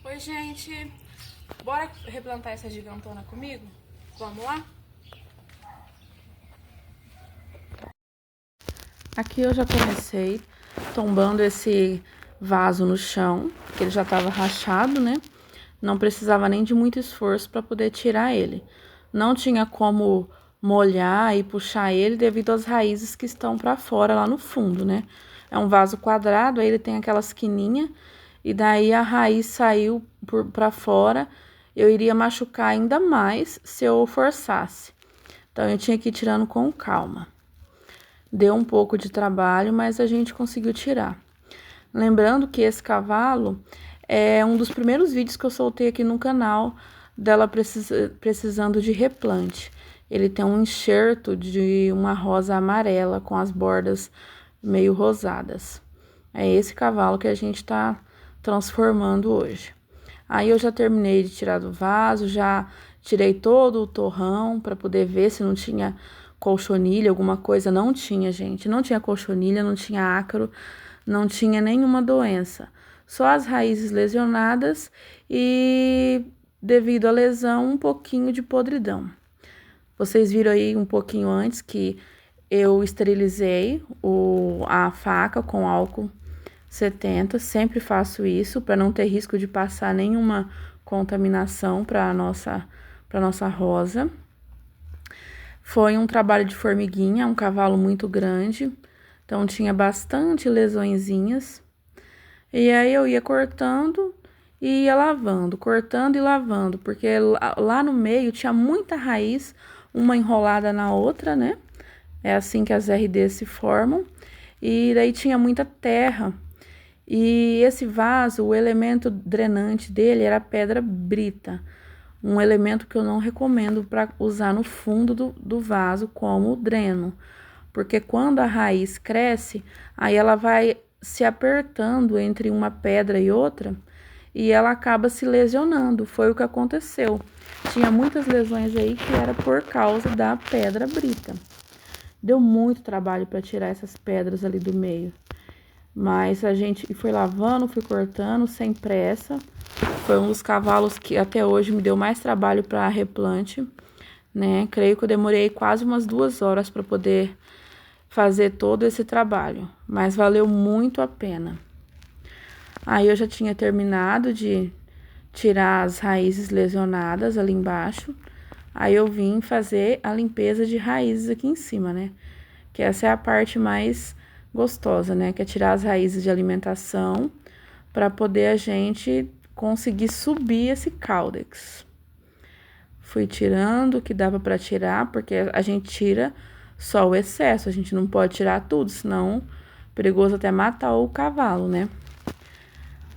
Oi, gente. Bora replantar essa gigantona comigo? Vamos lá? Aqui eu já comecei tombando esse vaso no chão, que ele já estava rachado, né? Não precisava nem de muito esforço para poder tirar ele. Não tinha como molhar e puxar ele devido às raízes que estão para fora lá no fundo, né? É um vaso quadrado, aí ele tem aquelas quininhas e daí a raiz saiu para fora. Eu iria machucar ainda mais se eu forçasse. Então eu tinha que ir tirando com calma. Deu um pouco de trabalho, mas a gente conseguiu tirar. Lembrando que esse cavalo é um dos primeiros vídeos que eu soltei aqui no canal dela precisando de replante. Ele tem um enxerto de uma rosa amarela com as bordas meio rosadas. É esse cavalo que a gente está transformando hoje. Aí eu já terminei de tirar do vaso, já tirei todo o torrão para poder ver se não tinha colchonilha, alguma coisa. Não tinha, gente. Não tinha colchonilha, não tinha ácaro, não tinha nenhuma doença. Só as raízes lesionadas e, devido à lesão, um pouquinho de podridão. Vocês viram aí um pouquinho antes que eu esterilizei a faca com álcool 70, sempre faço isso para não ter risco de passar nenhuma contaminação para nossa rosa. Foi um trabalho de formiguinha, um cavalo muito grande, então tinha bastante lesõezinhas. E aí eu ia cortando e ia lavando, cortando e lavando, porque lá no meio tinha muita raiz, uma enrolada na outra, né? É assim que as RDs se formam. E daí tinha muita terra. E esse vaso, o elemento drenante dele era pedra brita, um elemento que eu não recomendo para usar no fundo do vaso como dreno, porque quando a raiz cresce, aí ela vai se apertando entre uma pedra e outra e ela acaba se lesionando. Foi o que aconteceu. Tinha muitas lesões aí que era por causa da pedra brita. Deu muito trabalho para tirar essas pedras ali do meio. Mas a gente foi lavando, fui cortando sem pressa. Foi um dos cavalos que até hoje me deu mais trabalho para replante, né? Creio que eu demorei quase umas 2 horas para poder fazer todo esse trabalho, mas valeu muito a pena. Aí eu já tinha terminado de tirar as raízes lesionadas ali embaixo. Aí eu vim fazer a limpeza de raízes aqui em cima, né? Que essa é a parte mais gostosa, né? Que é tirar as raízes de alimentação para poder a gente conseguir subir esse caudex. Fui tirando o que dava para tirar, porque a gente tira só o excesso, a gente não pode tirar tudo, senão é perigoso até matar o cavalo, né?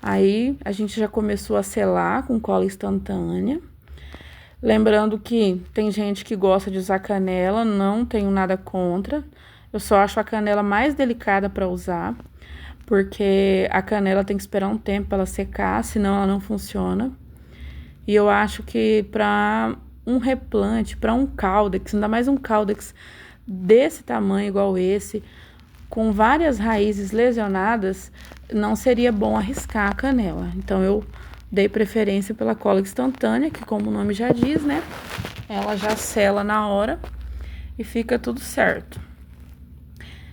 Aí a gente já começou a selar com cola instantânea. Lembrando que tem gente que gosta de usar canela, não tenho nada contra. Eu só acho a canela mais delicada para usar, porque a canela tem que esperar um tempo para ela secar, senão ela não funciona. E eu acho que para um replante, para um caudex, ainda mais um caudex desse tamanho igual esse, com várias raízes lesionadas, não seria bom arriscar a canela. Então eu dei preferência pela cola instantânea, que como o nome já diz, né? Ela já sela na hora e fica tudo certo.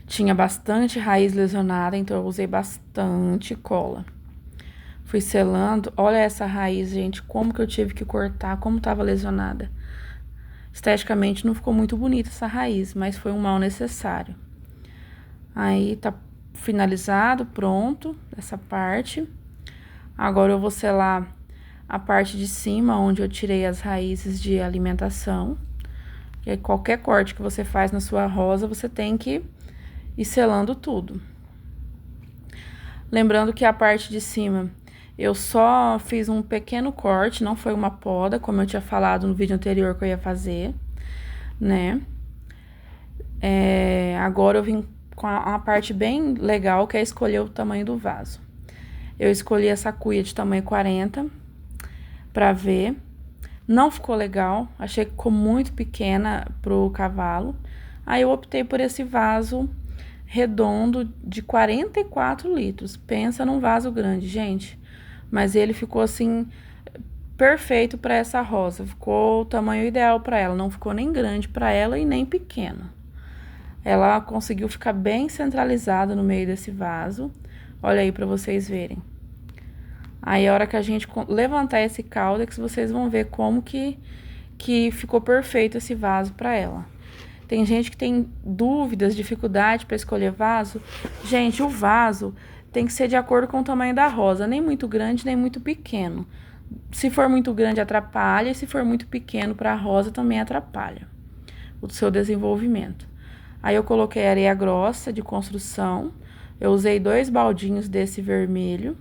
Tinha bastante raiz lesionada, então eu usei bastante cola. Fui selando. Olha essa raiz, gente, como que eu tive que cortar, como tava lesionada. Esteticamente não ficou muito bonita essa raiz, mas foi um mal necessário. Aí tá finalizado, pronto, essa parte. Agora eu vou selar a parte de cima, onde eu tirei as raízes de alimentação. E aí, qualquer corte que você faz na sua rosa, você tem que ir selando tudo. Lembrando que a parte de cima, eu só fiz um pequeno corte, não foi uma poda, como eu tinha falado no vídeo anterior que eu ia fazer, né? Agora eu vim com uma parte bem legal, que é escolher o tamanho do vaso. Eu escolhi essa cuia de tamanho 40 pra ver. Não ficou legal, achei que ficou muito pequena pro cavalo. Aí eu optei por esse vaso redondo de 44 litros. Pensa num vaso grande, gente. mas ele ficou assim perfeito para essa rosa, ficou o tamanho ideal para ela, não ficou nem grande para ela e nem pequeno. Ela conseguiu ficar bem centralizada no meio desse vaso. Olha aí para vocês verem. Aí, a hora que a gente levantar esse caudex, vocês vão ver como que ficou perfeito esse vaso para ela. Tem gente que tem dúvidas, dificuldade para escolher vaso. Gente, o vaso tem que ser de acordo com o tamanho da rosa, nem muito grande, nem muito pequeno. Se for muito grande, atrapalha, e se for muito pequeno para a rosa, também atrapalha o seu desenvolvimento. Aí, eu coloquei areia grossa de construção. Eu usei 2 baldinhos desse vermelho.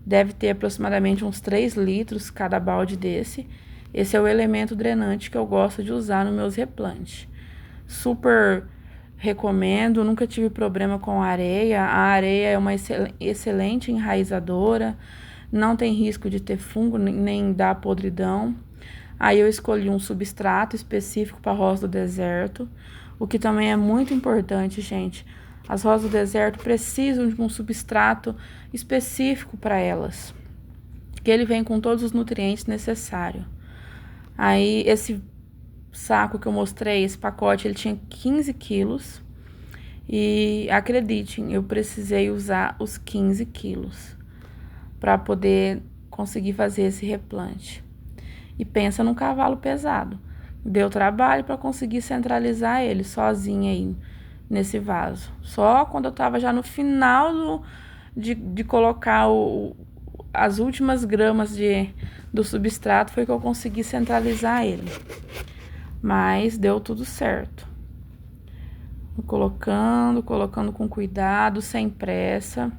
Deve ter aproximadamente uns 3 litros cada balde desse. Esse é o elemento drenante que eu gosto de usar nos meus replantes. Super recomendo, nunca tive problema com areia. A areia é uma excelente enraizadora, não tem risco de ter fungo nem dar podridão. Aí eu escolhi um substrato específico para rosa do deserto, o que também é muito importante, gente. As rosas do deserto precisam de um substrato específico para elas, que ele vem com todos os nutrientes necessários. Aí, esse saco que eu mostrei, esse pacote, ele tinha 15 quilos. E acreditem, eu precisei usar os 15 quilos para poder conseguir fazer esse replante. E pensa num cavalo pesado. Deu trabalho para conseguir centralizar ele sozinho aí nesse vaso. Só quando eu tava já no final de colocar as últimas gramas do substrato foi que eu consegui centralizar ele. Mas deu tudo certo. Colocando com cuidado, sem pressa.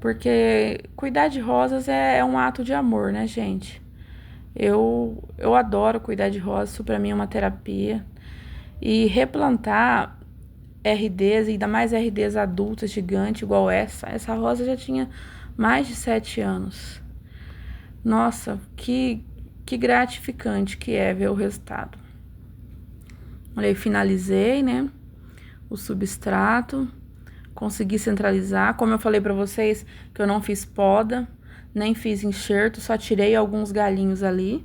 Porque cuidar de rosas é um ato de amor, né, gente? Eu adoro cuidar de rosas, isso pra mim é uma terapia. E replantar RDs, ainda mais RDs adultas, gigante, igual essa rosa já tinha mais de 7 anos. Nossa, que gratificante que é ver o resultado. Olha aí, finalizei, né, o substrato, consegui centralizar. Como eu falei pra vocês, que eu não fiz poda, nem fiz enxerto, só tirei alguns galhinhos ali,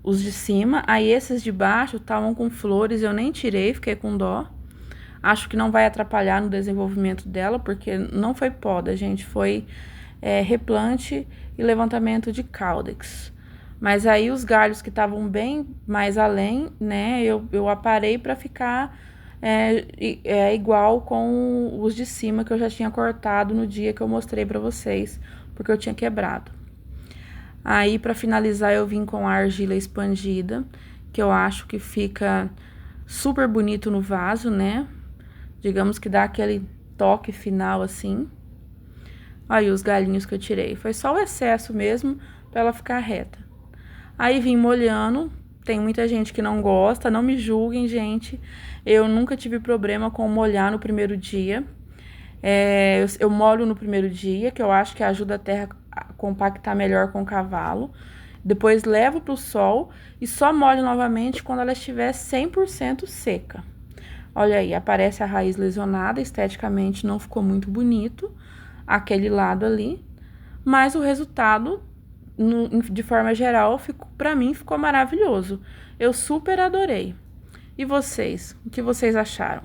os de cima. Aí esses de baixo estavam com flores, eu nem tirei, fiquei com dó. Acho que não vai atrapalhar no desenvolvimento dela, porque não foi poda, gente, foi replante e levantamento de caudex. Mas aí os galhos que estavam bem mais além, né, eu aparei para ficar igual com os de cima que eu já tinha cortado no dia que eu mostrei para vocês, porque eu tinha quebrado. Aí, para finalizar, eu vim com a argila expandida, que eu acho que fica super bonito no vaso, né? Digamos que dá aquele toque final assim. Aí os galinhos que eu tirei. Foi só o excesso mesmo para ela ficar reta. Aí vim molhando. Tem muita gente que não gosta, não me julguem, gente. Eu nunca tive problema com molhar no primeiro dia. Eu molho no primeiro dia, que eu acho que ajuda a terra a compactar melhor com o cavalo. Depois levo para o sol e só molho novamente quando ela estiver 100% seca. Olha aí, aparece a raiz lesionada, esteticamente não ficou muito bonito, aquele lado ali, mas o resultado, de forma geral, para mim ficou maravilhoso. Eu super adorei. E vocês? O que vocês acharam?